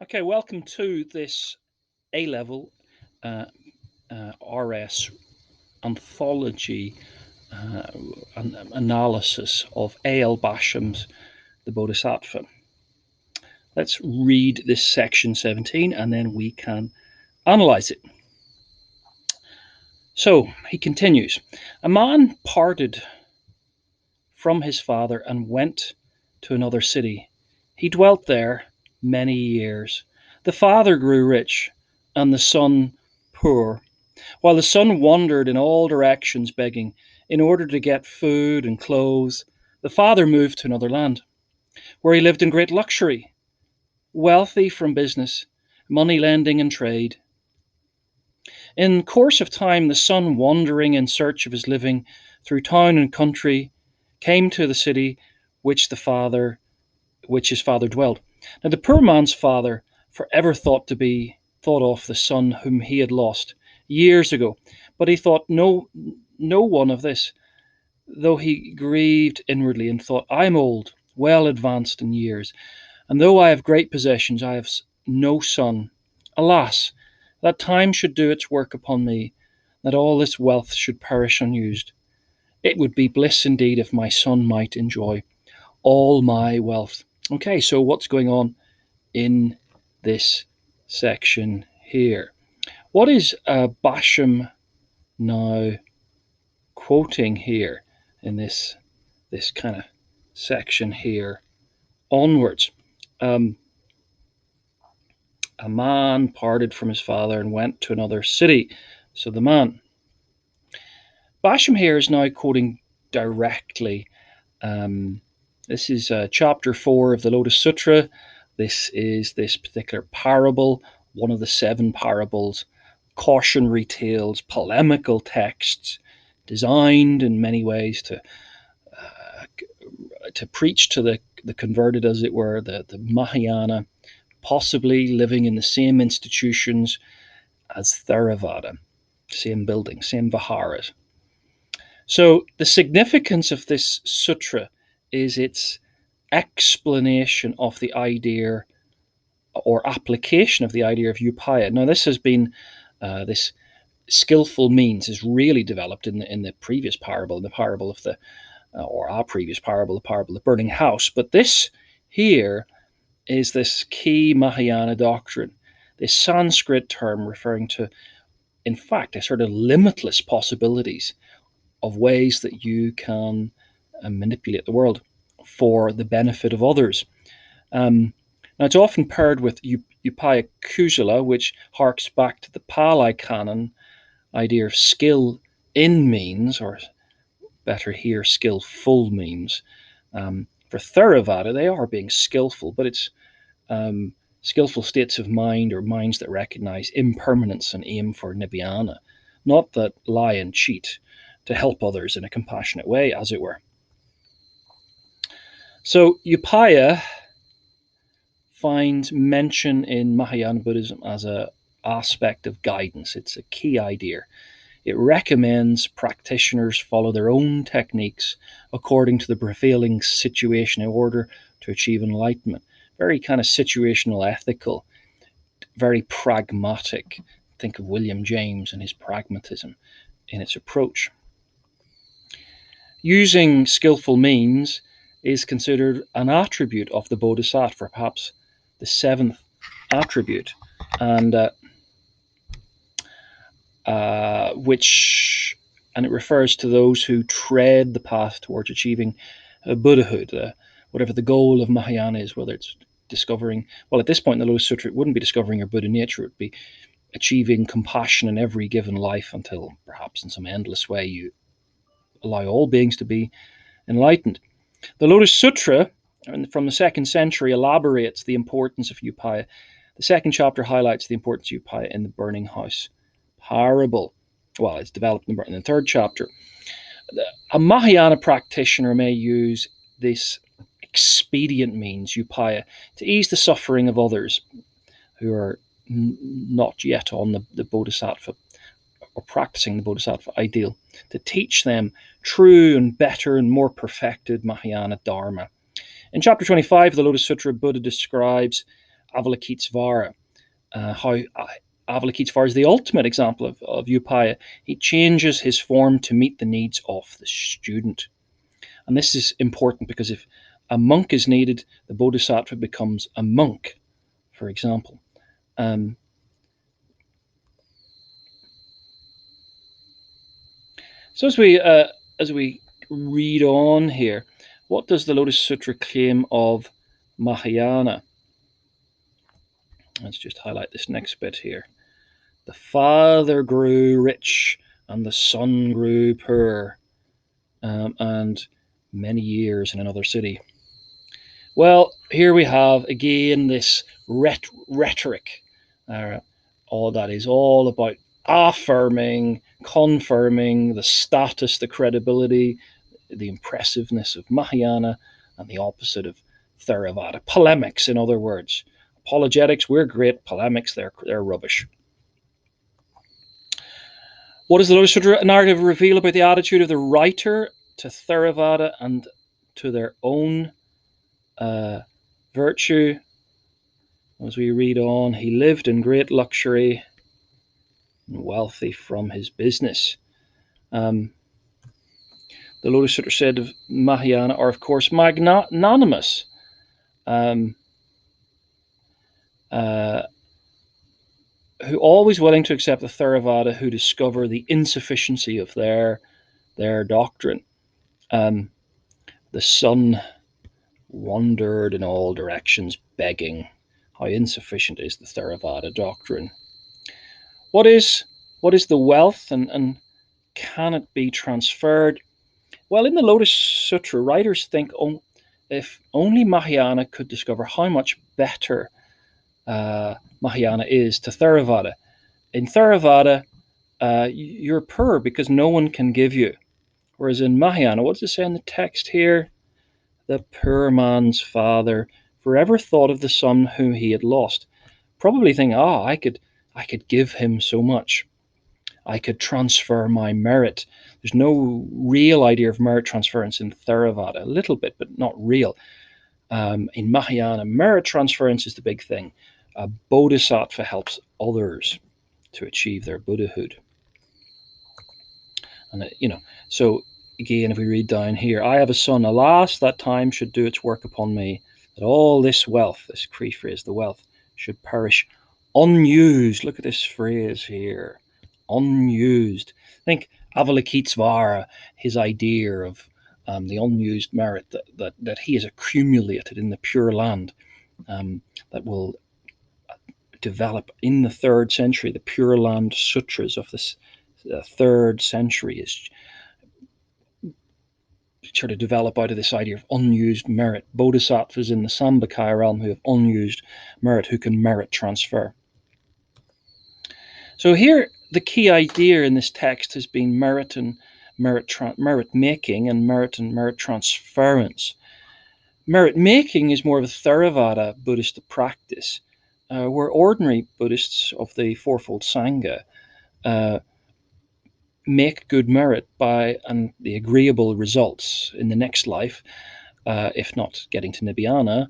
Okay, welcome to this A-level uh, RS anthology analysis of A.L. Basham's The Bodhisattva. Let's read this section 17 and then we can analyze it. So he continues, a man parted from his father and went to another city. He dwelt there many years. The father grew rich and the son poor, while the son wandered in all directions begging. In order to get food and clothes, the father moved to another land, where he lived in great luxury, wealthy from business, money lending and trade. In course of time, the son, wandering in search of his living through town and country, came to the city which his father dwelled. Now the poor man's father forever thought of the son whom he had lost years ago, but he thought no one of this, though he grieved inwardly and thought, I am old, well advanced in years, and though I have great possessions, I have no son. Alas, that time should do its work upon me, that all this wealth should perish unused. It would be bliss indeed if my son might enjoy all my wealth. Okay, so what's going on in this section here? What is Basham now quoting here in this kind of section here onwards? A man parted from his father and went to another city. So the man. Basham here is now quoting directly. This is chapter 4 of the Lotus Sutra. This is this particular parable, one of the 7 parables, cautionary tales, polemical texts, designed in many ways to preach to the converted, as it were, the Mahayana, possibly living in the same institutions as Theravada, same building, same viharas. So the significance of this sutra is its explanation of the idea or application of the idea of upaya. Now, this has been this skillful means is really developed in the previous parable, the parable of the or our previous parable, the parable of the burning house. But this here is this key Mahayana doctrine, this Sanskrit term referring to, in fact, a sort of limitless possibilities of ways that you can manipulate the world for the benefit of others. Now, it's often paired with upaya kusala, which harks back to the Pali Canon idea of skill in means, or better here, skillful means. For Theravada, they are being skillful, but it's skillful states of mind or minds that recognize impermanence and aim for nibbana, not that lie and cheat to help others in a compassionate way, as it were. So upaya finds mention in Mahayana Buddhism as an aspect of guidance. It's a key idea. It recommends practitioners follow their own techniques according to the prevailing situation in order to achieve enlightenment. Very kind of situational, ethical, very pragmatic. Think of William James and his pragmatism in its approach. Using skillful means is considered an attribute of the Bodhisattva, perhaps the 7th attribute, and it refers to those who tread the path towards achieving Buddhahood, whatever the goal of Mahayana is, whether it's discovering, well, at this point in the Lotus Sutra, it wouldn't be discovering your Buddha nature, it would be achieving compassion in every given life until perhaps in some endless way you allow all beings to be enlightened. The Lotus Sutra from the 2nd century elaborates the importance of upaya. The 2nd chapter highlights the importance of upaya in the burning house parable. Well, it's developed in the 3rd chapter. A Mahayana practitioner may use this expedient means, upaya, to ease the suffering of others who are not yet on the Bodhisattva or practicing the Bodhisattva ideal, to teach them true and better and more perfected Mahayana Dharma. In chapter 25 of the Lotus Sutra, Buddha describes Avalokitesvara. How Avalokitesvara is the ultimate example of upaya. He changes his form to meet the needs of the student. And this is important because if a monk is needed, the Bodhisattva becomes a monk, for example. So as we read on here, what does the Lotus Sutra claim of Mahayana? Let's just highlight this next bit here. The father grew rich and the son grew poor, and many years in another city. Well, here we have again this rhetoric. All that is all about affirming, confirming the status, the credibility, the impressiveness of Mahayana, and the opposite of Theravada. Polemics, in other words. Apologetics, we're great. Polemics, they're rubbish. What does the Lotus Sutra narrative reveal about the attitude of the writer to Theravada and to their own virtue? As we read on, he lived in great luxury and wealthy from his business. The Lotus Sutra said of Mahayana are, of course, magnanimous. Who always willing to accept the Theravada who discover the insufficiency of their doctrine. The son wandered in all directions, begging. How insufficient is the Theravada doctrine? What is the wealth, and can it be transferred? Well, in the Lotus Sutra, writers think if only Mahayana could discover how much better Mahayana is to Theravada. In Theravada, you're poor because no one can give you. Whereas in Mahayana, what does it say in the text here? The poor man's father forever thought of the son whom he had lost, probably thinking, I could give him so much. I could transfer my merit. There's no real idea of merit transference in Theravada. A little bit, but not real. In Mahayana, merit transference is the big thing. A Bodhisattva helps others to achieve their Buddhahood. And so again, if we read down here, I have a son, alas, that time should do its work upon me, that all this wealth, this Cree phrase, the wealth, should perish unused. Look at this phrase here, unused. Think Avalokitesvara, his idea of the unused merit that he has accumulated in the Pure Land, that will develop in the 3rd century. The Pure Land Sutras of this 3rd century is sort of develop out of this idea of unused merit. Bodhisattvas in the Sambhakaya realm who have unused merit, who can merit transfer. So here, the key idea in this text has been merit and merit making, and merit transference. Merit making is more of a Theravada Buddhist practice, where ordinary Buddhists of the Fourfold Sangha make good merit by the agreeable results in the next life, if not getting to Nibbana,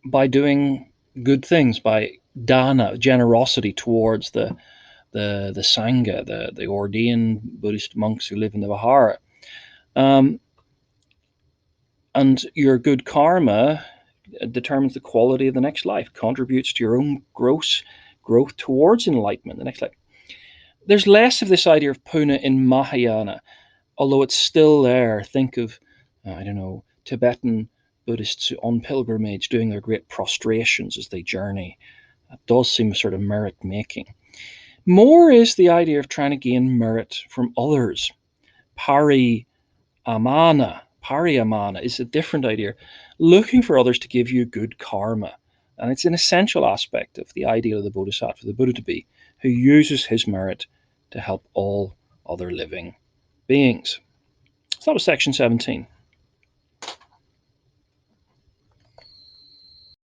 by doing good things, by dana, generosity towards the Sangha, the ordained Buddhist monks who live in the Vihara. And your good karma determines the quality of the next life, contributes to your own growth towards enlightenment, the next life. There's less of this idea of puna in Mahayana, although it's still there. Think of, Tibetan Buddhists on pilgrimage doing their great prostrations as they journey. That does seem a sort of merit making. More is the idea of trying to gain merit from others. Pariyamana is a different idea. Looking for others to give you good karma. And it's an essential aspect of the ideal of the Bodhisattva, the Buddha to be, who uses his merit to help all other living beings. So that was section 17.